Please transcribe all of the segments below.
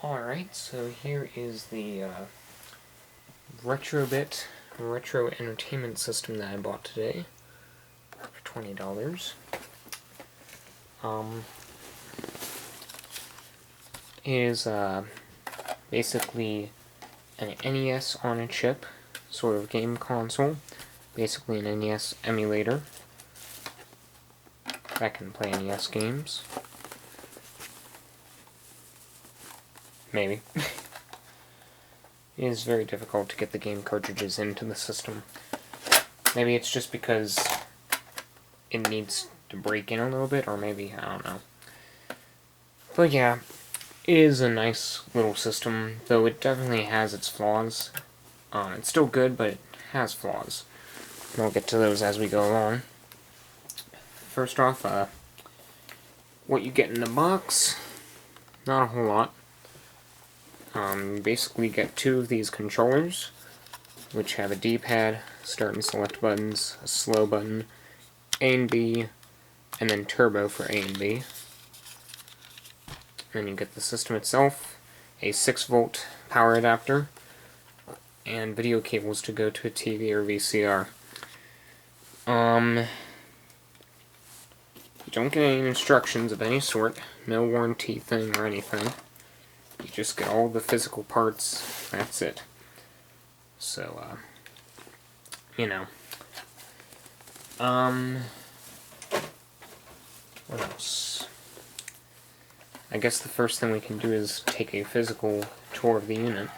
Alright, so here is the Retrobit Retro Entertainment System that I bought today for $20. It is basically an NES on a chip sort of game console, basically an NES emulator that can play NES games. Maybe. It is very difficult to get the game cartridges into the system. Maybe it's just because it needs to break in a little bit, or maybe, I don't know. But yeah, it is a nice little system, though it definitely has its flaws. It's still good, but it has flaws. And I'll get to those as we go along. First off, what you get in the box, not a whole lot. You basically get two of these controllers, which have a D-pad, start and select buttons, a slow button, A and B, and then turbo for A and B. Then you get the system itself, a 6-volt power adapter, and video cables to go to a TV or VCR. You don't get any instructions of any sort, no warranty thing or anything. You just get all the physical parts, that's it. So, you know. What else? I guess the first thing we can do is take a physical tour of the unit.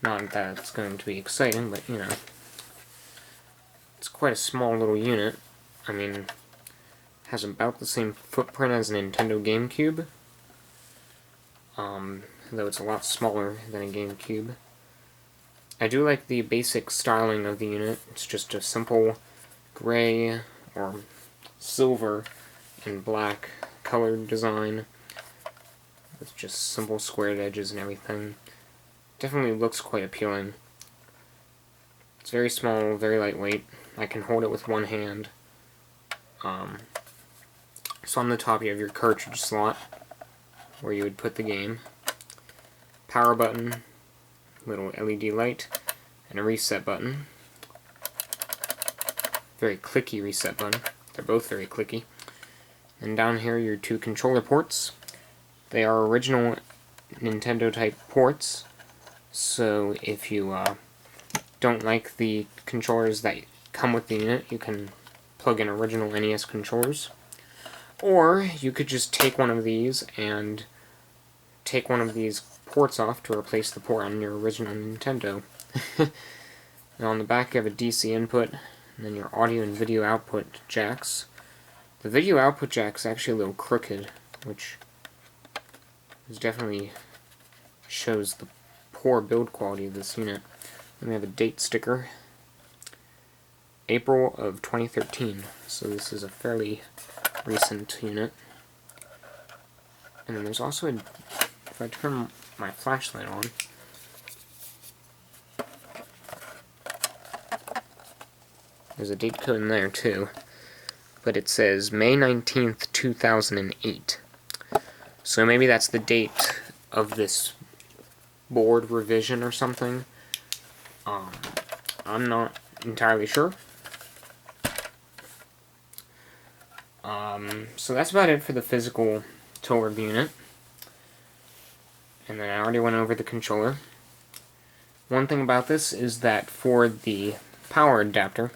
Not that it's going to be exciting, but, you know. It's quite a small little unit. I mean, it has about the same footprint as a Nintendo GameCube. Though it's a lot smaller than a GameCube. I do like the basic styling of the unit. It's just a simple gray or silver and black colored design with just simple squared edges and everything. Definitely looks quite appealing. It's very small, very lightweight. I can hold it with one hand. So on the top you have your cartridge slot where you would put the game. Power button, little LED light, and a reset button. Very clicky reset button. They're both very clicky. And down here, your two controller ports. They are original Nintendo type ports, so if you don't like the controllers that come with the unit, you can plug in original NES controllers. Or you could just take one of these and take one of these ports off to replace the port on your original Nintendo. Now on the back you have a DC input, and then your audio and video output jacks. The video output jack is actually a little crooked, which definitely shows the poor build quality of this unit. Then we have a date sticker, April of 2013, so this is a fairly recent unit. And then there's also if I turn my flashlight on, there's a date code in there too, but it says May 19th, 2008. So maybe that's the date of this board revision or something. I'm not entirely sure. So that's about it for the physical tour of the unit. And then I already went over the controller. One thing about this is that for the power adapter,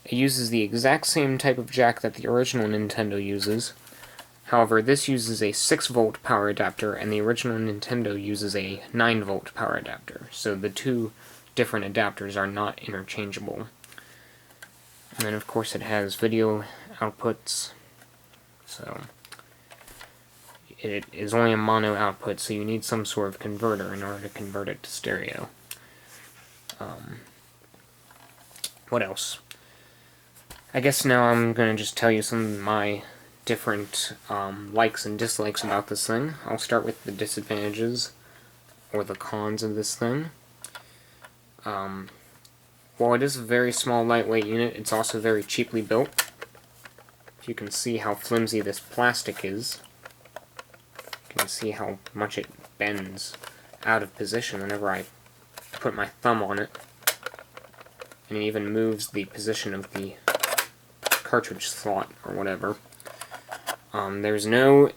it uses the exact same type of jack that the original Nintendo uses. However, this uses a 6-volt power adapter, and the original Nintendo uses a 9-volt power adapter. So the two different adapters are not interchangeable. And then, of course, it has video outputs. So it is only a mono output, so you need some sort of converter in order to convert it to stereo. What else? I guess now I'm going to just tell you some of my different likes and dislikes about this thing. I'll start with the disadvantages, or the cons of this thing. While it is a very small, lightweight unit, it's also very cheaply built. You can see how flimsy this plastic is. You You can see how much it bends out of position whenever I put my thumb on it. And it even moves the position of the cartridge slot or whatever. There's no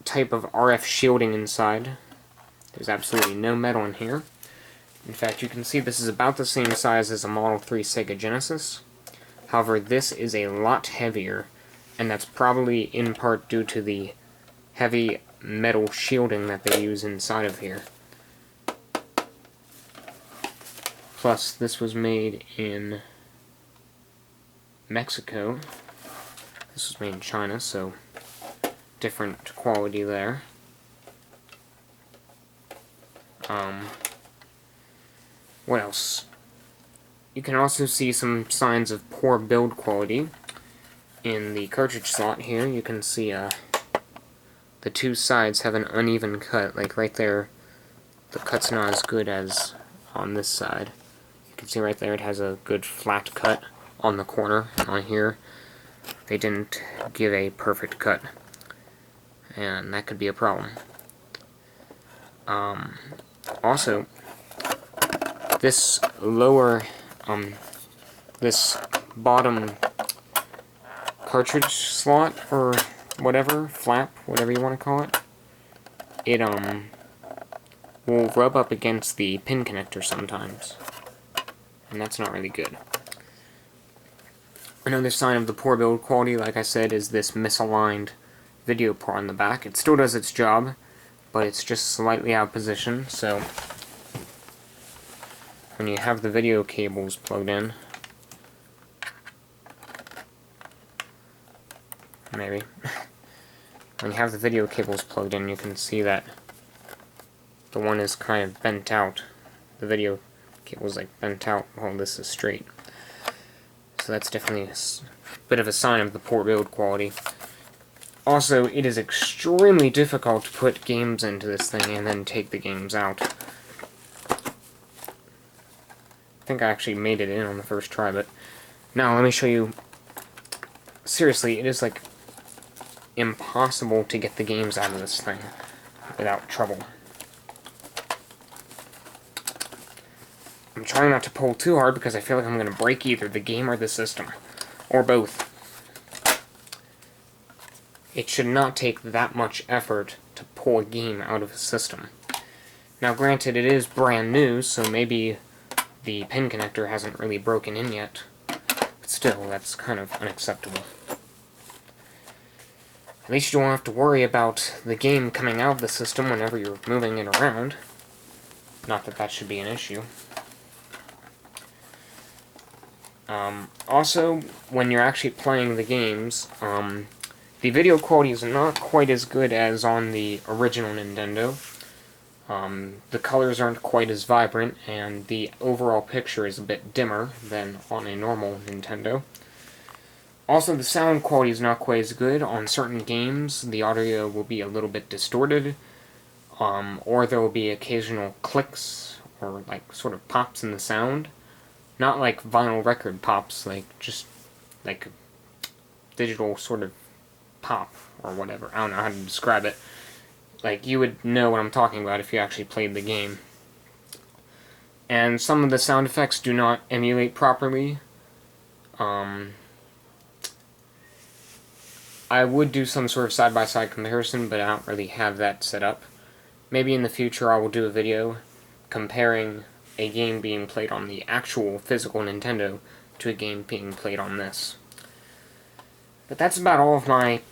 type of RF shielding inside. There's absolutely no metal in here. In fact, you can see this is about the same size as a Model 3 Sega Genesis. However, this is a lot heavier, and that's probably in part due to the heavy metal shielding that they use inside of here. Plus, this was made in Mexico. This was made in China, so different quality there. What else? You can also see some signs of poor build quality in the cartridge slot here. You can see the two sides have an uneven cut. Like right there, the cut's not as good as on this side. You can see right there it has a good flat cut on the corner. On here, they didn't give a perfect cut, and that could be a problem. Also, this lower, this bottom cartridge slot, or whatever, flap, whatever you want to call it, it, will rub up against the pin connector sometimes, and that's not really good. Another sign of the poor build quality, like I said, is this misaligned video port on the back. It still does its job, but it's just slightly out of position, so when you have the video cables plugged in, maybe, when you have the video cables plugged in, you can see that the one is kind of bent out. The video cable's like bent out while this is straight. So that's definitely a bit of a sign of the poor build quality. Also, it is extremely difficult to put games into this thing and then take the games out. I think I actually made it in on the first try, but now let me show you. Seriously, it is like impossible to get the games out of this thing without trouble. I'm trying not to pull too hard because I feel like I'm going to break either the game or the system, or both. It should not take that much effort to pull a game out of a system. Now granted, it is brand new, so maybe the pin connector hasn't really broken in yet, but still, that's kind of unacceptable. At least you don't have to worry about the game coming out of the system whenever you're moving it around. Not that that should be an issue. Also, when you're actually playing the games, the video quality is not quite as good as on the original Nintendo. The colors aren't quite as vibrant, and the overall picture is a bit dimmer than on a normal Nintendo. Also, the sound quality is not quite as good. On certain games, the audio will be a little bit distorted, or there will be occasional clicks, or like sort of pops in the sound. Not like vinyl record pops, like just like digital sort of pop, or whatever. I don't know how to describe it. Like, you would know what I'm talking about if you actually played the game. And some of the sound effects do not emulate properly. I would do some sort of side-by-side comparison, but I don't really have that set up. Maybe in the future I will do a video comparing a game being played on the actual physical Nintendo to a game being played on this. But that's about all of my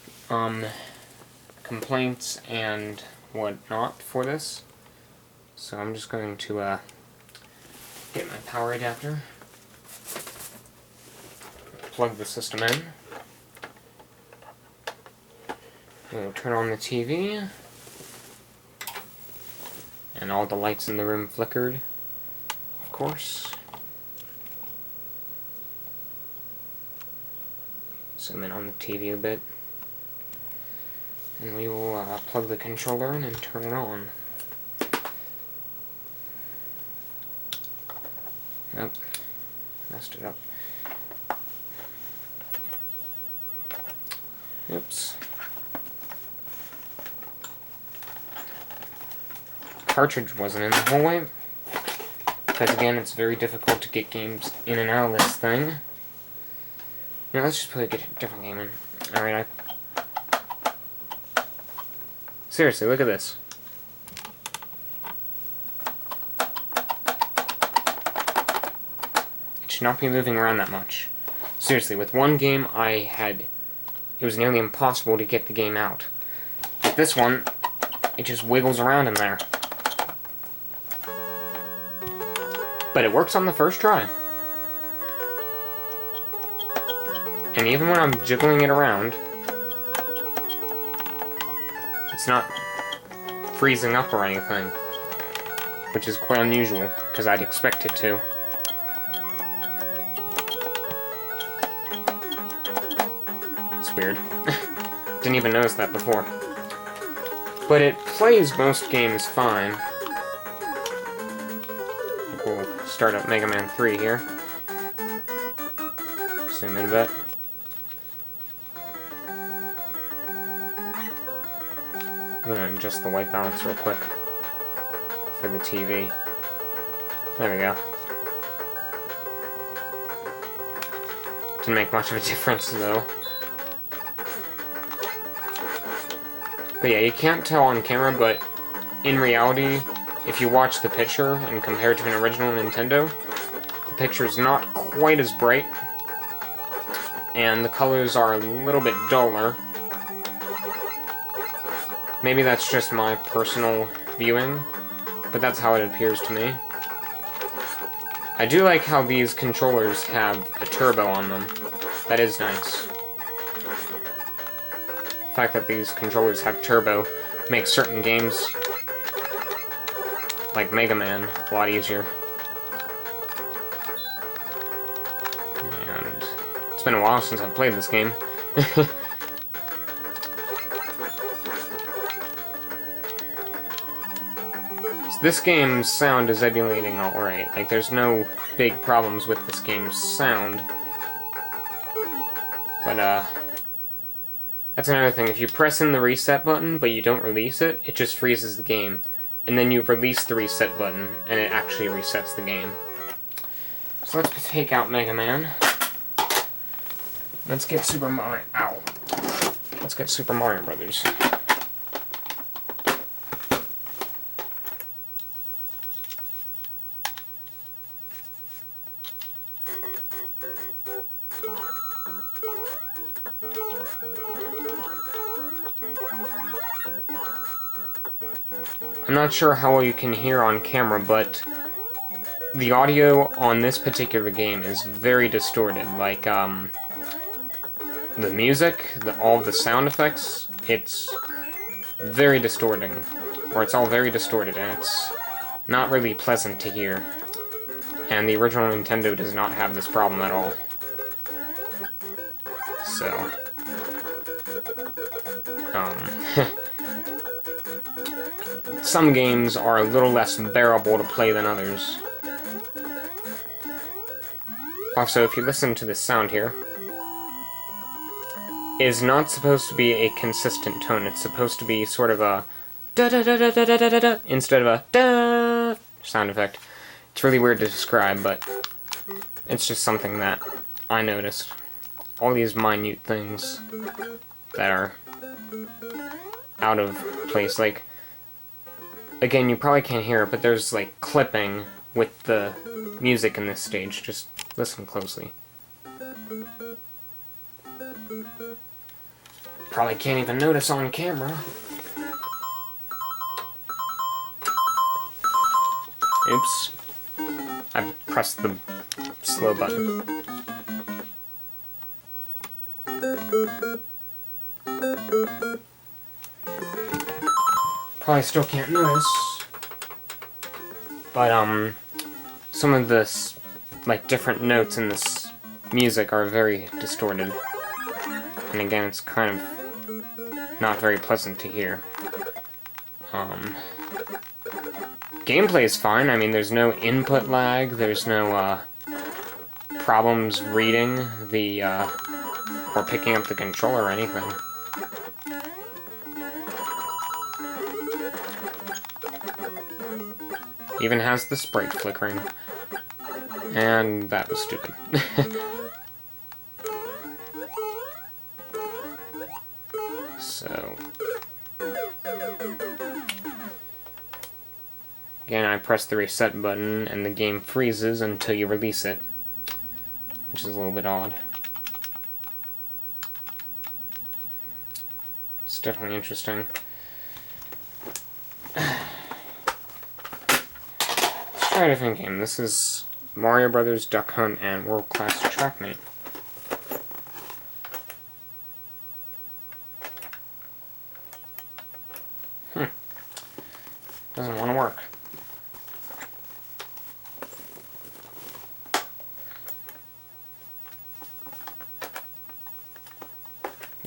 complaints and whatnot for this. So I'm just going to get my power adapter, plug the system in, we'll turn on the TV, and all the lights in the room flickered, of course. Zoom in on the TV a bit. And we will plug the controller in and turn it on. Yep, messed it up. Oops. cartridge wasn't in the whole way. Because again, it's very difficult to get games in and out of this thing. Now let's just play a different game in. Alright, seriously, look at this. It should not be moving around that much. Seriously, with one game it was nearly impossible to get the game out. With this one, it just wiggles around in there. But it works on the first try. And even when I'm jiggling it around, it's not freezing up or anything. Which is quite unusual, because I'd expect it to. It's weird. Didn't even notice that before. But it plays most games fine. We'll start up Mega Man 3 here. Zoom in a bit. I'm gonna adjust the white balance real quick for the TV. There we go. Didn't make much of a difference though. But yeah, you can't tell on camera, but in reality, if you watch the picture and compare it to an original Nintendo, the picture's not quite as bright, and the colors are a little bit duller. Maybe that's just my personal viewing, but that's how it appears to me. I do like how these controllers have a turbo on them. That is nice. The fact that these controllers have turbo makes certain games, like Mega Man, a lot easier. And it's been a while since I've played this game. This game's sound is emulating alright. Like, there's no big problems with this game's sound. But, that's another thing. If you press in the reset button, but you don't release it, it just freezes the game. And then you release the reset button, and it actually resets the game. So let's take out Mega Man. Let's get Super Mario... Ow! Let's get Super Mario Brothers. I'm not sure how well you can hear on camera, but the audio on this particular game is very distorted. Like, the music, all the sound effects, it's very distorting. Or it's all very distorted, and it's not really pleasant to hear. And the original Nintendo does not have this problem at all. So... some games are a little less bearable to play than others. Also, if you listen to this sound here, it is not supposed to be a consistent tone. It's supposed to be sort of a da-da-da-da-da-da-da-da instead of a da sound effect. It's really weird to describe, but it's just something that I noticed. All these minute things that are out of place, like, again, you probably can't hear it, but there's, like, clipping with the music in this stage. Just listen closely. Probably can't even notice on camera. Oops. I pressed the slow button. Probably still can't notice, but some of this, like, different notes in this music are very distorted, and again, it's kind of not very pleasant to hear. Gameplay is fine. I mean, there's no input lag, there's no problems reading the or picking up the controller or anything. Even has the sprite flickering. And that was stupid. So... Again, I press the reset button, and the game freezes until you release it. Which is a little bit odd. It's definitely interesting. Let's try a different game. This is Mario Brothers Duck Hunt and World Class Trackmate. Doesn't want to work.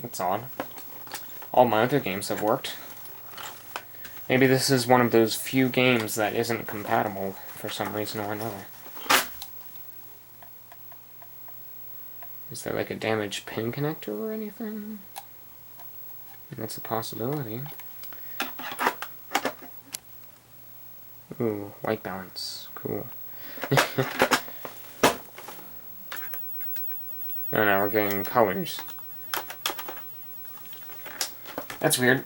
That's odd. All my other games have worked. Maybe this is one of those few games that isn't compatible for some reason or another. Is there like a damaged pin connector or anything? That's a possibility. Ooh, white balance. Cool. Oh, now we're getting colors. That's weird.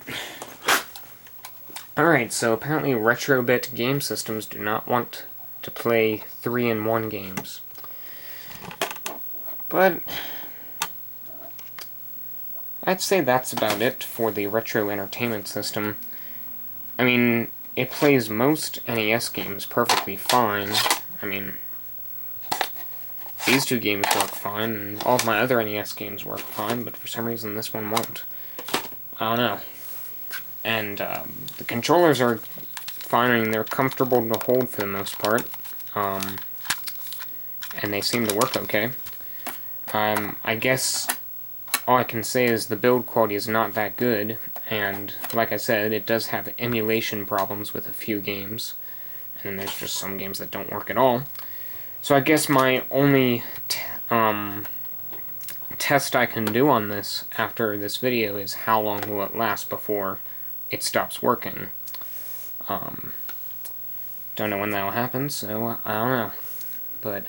Alright, so apparently Retrobit game systems do not want to play 3-in-1 games. But I'd say that's about it for the Retro Entertainment System. I mean, it plays most NES games perfectly fine. I mean, these two games work fine, and all of my other NES games work fine, but for some reason this one won't. I don't know. And the controllers are fine, and they're comfortable to hold for the most part. And they seem to work okay. I guess all I can say is the build quality is not that good, and like I said, it does have emulation problems with a few games, and then there's just some games that don't work at all. So I guess my only test I can do on this after this video is how long will it last before it stops working. Don't know when that'll happen, so I don't know. But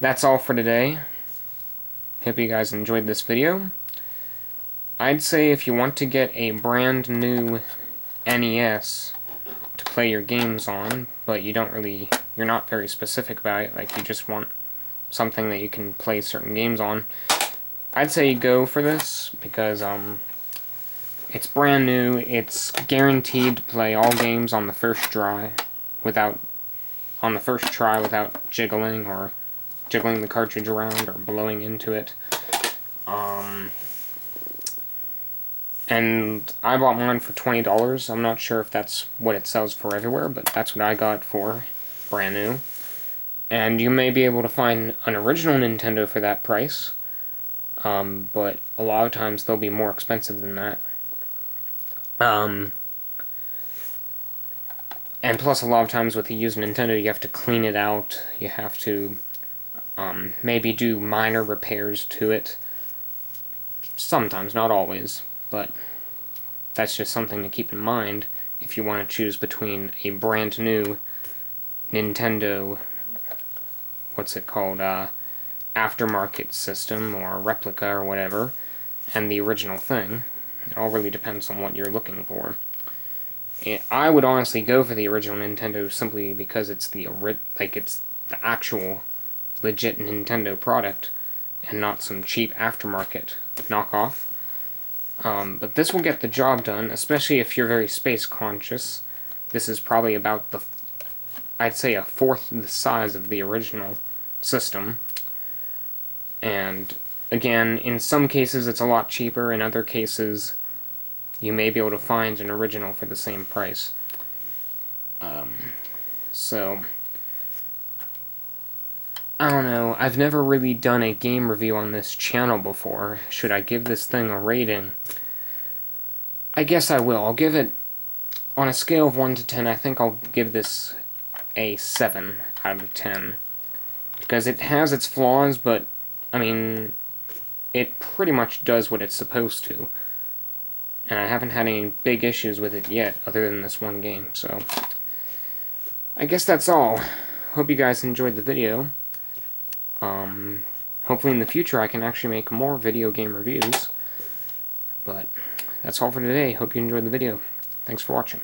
that's all for today. Hope you guys enjoyed this video. I'd say if you want to get a brand new NES to play your games on, but you're not very specific about it, like you just want something that you can play certain games on, I'd say you go for this, because it's brand new, it's guaranteed to play all games on the first try without jiggling or jiggling the cartridge around or blowing into it. And I bought mine for $20. I'm not sure if that's what it sells for everywhere, but that's what I got for brand new. And you may be able to find an original Nintendo for that price, but a lot of times they'll be more expensive than that. And plus, a lot of times with a used Nintendo, you have to clean it out, you have to maybe do minor repairs to it. Sometimes, not always, but that's just something to keep in mind if you want to choose between a brand new Nintendo, what's it called, aftermarket system or replica or whatever, and the original thing. It all really depends on what you're looking for. I would honestly go for the original Nintendo simply because it's it's the actual legit Nintendo product and not some cheap aftermarket knockoff. But this will get the job done, especially if you're very space conscious. This is probably about I'd say a fourth the size of the original system. And again, in some cases it's a lot cheaper, in other cases you may be able to find an original for the same price. So, I don't know, I've never really done a game review on this channel before. Should I give this thing a rating? I guess I will. I'll give it, on a scale of 1 to 10, I think I'll give this a 7 out of 10. Because it has its flaws, but, I mean, it pretty much does what it's supposed to. And I haven't had any big issues with it yet, other than this one game, so... I guess that's all. Hope you guys enjoyed the video. Hopefully in the future I can actually make more video game reviews. But that's all for today. Hope you enjoyed the video. Thanks for watching.